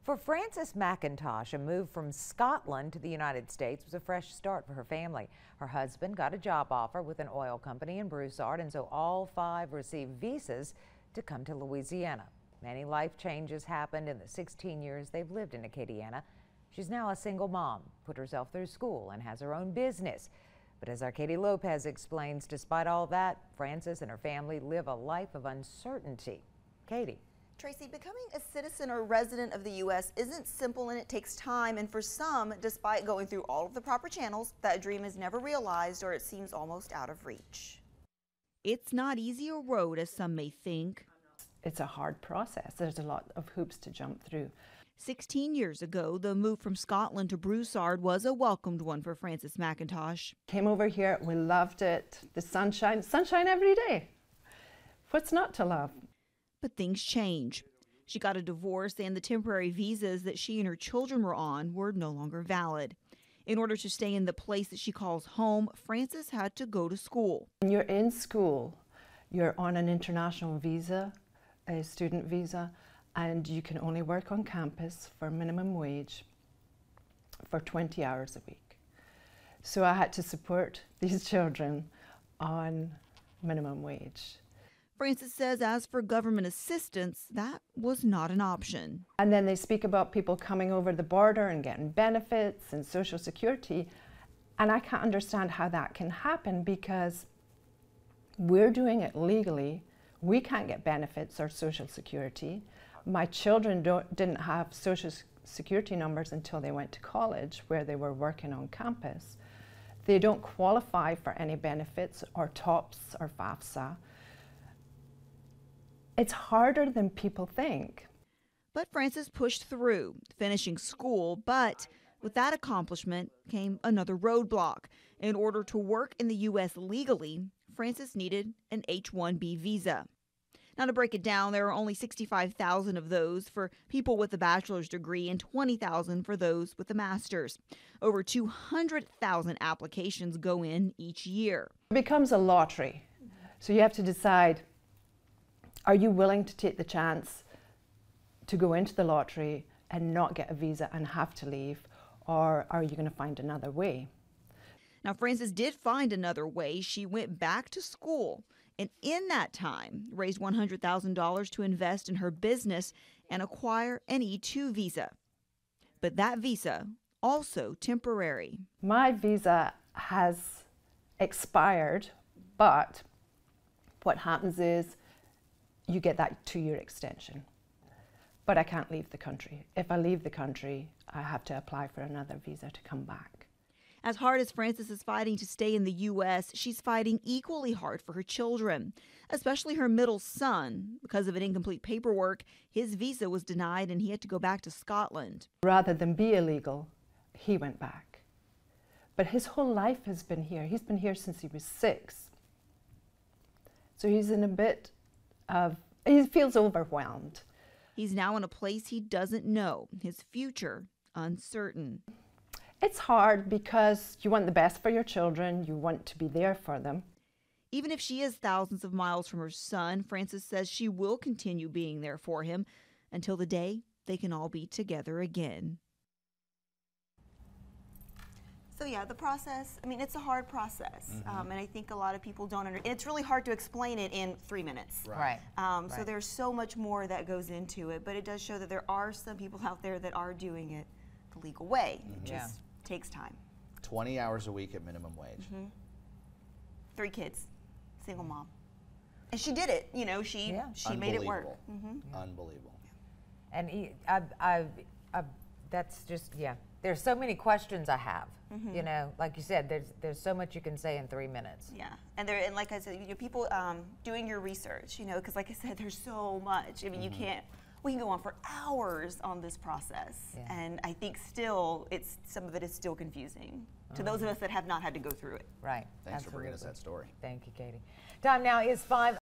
For Frances McIntosh, a move from Scotland to the United States was a fresh start for her family. Her husband got a job offer with an oil company in Broussard, and so all five received visas to come to Louisiana. Many life changes happened in the 16 years they've lived in Acadiana. She's now a single mom, put herself through school, and has her own business. But as our Katie Lopez explains, despite all that, Frances and her family live a life of uncertainty. Katie. Tracy, becoming a citizen or resident of the U.S. isn't simple, and it takes time, and for some, despite going through all of the proper channels, that dream is never realized or it seems almost out of reach. It's not easy a road as some may think. It's a hard process. There's a lot of hoops to jump through. 16 years ago, the move from Scotland to Broussard was a welcomed one for Frances McIntosh. Came over here, we loved it. The sunshine every day. What's not to love? But things change. She got a divorce, and the temporary visas that she and her children were on were no longer valid. In order to stay in the place that she calls home, Frances had to go to school. When you're in school, you're on an international visa, a student visa, and you can only work on campus for minimum wage for 20 hours a week. So I had to support these children on minimum wage. Frances says as for government assistance, that was not an option. And then they speak about people coming over the border and getting benefits and Social Security. And I can't understand how that can happen, because we're doing it legally. We can't get benefits or Social Security. My children didn't have Social Security numbers until they went to college, where they were working on campus. They don't qualify for any benefits or TOPS or FAFSA. It's harder than people think. But Frances pushed through, finishing school, but with that accomplishment came another roadblock. In order to work in the U.S. legally, Frances needed an H-1B visa. Now, to break it down, there are only 65,000 of those for people with a bachelor's degree and 20,000 for those with a master's. Over 200,000 applications go in each year. It becomes a lottery. So you have to decide, are you willing to take the chance to go into the lottery and not get a visa and have to leave, or are you going to find another way? Now, Frances did find another way. She went back to school, and in that time raised $100,000 to invest in her business and acquire an E-2 visa. But that visa, also temporary. My visa has expired, but what happens is you get that 2-year extension. But I can't leave the country. If I leave the country, I have to apply for another visa to come back. As hard as Frances is fighting to stay in the U.S., she's fighting equally hard for her children, especially her middle son. Because of an incomplete paperwork, his visa was denied and he had to go back to Scotland. Rather than be illegal, he went back. But his whole life has been here. He's been here since he was 6. So he's in a bit of, he feels overwhelmed. He's now in a place he doesn't know, his future uncertain. It's hard because you want the best for your children, you want to be there for them. Even if she is thousands of miles from her son, Frances says she will continue being there for him until the day they can all be together again. So yeah, the process, I mean, it's a hard process, and I think a lot of people don't understand. It's really hard to explain it in 3 minutes. Right. So there's so much more that goes into it, but it does show that there are some people out there that are doing it the legal way. It just takes time. 20 hours a week at minimum wage. 3 kids, single mom. And she did it, you know, she made it work. Unbelievable. And that's just, there's so many questions I have. You know, like you said, there's so much you can say in 3 minutes. Yeah, and like I said, you know, people doing your research, you know, because like I said, there's so much. I mean, you can't. We can go on for hours on this process, and I think still, some of it is still confusing to those of us that have not had to go through it. Right. Thanks for bringing us that story. Thank you, Katie. Time now is 5.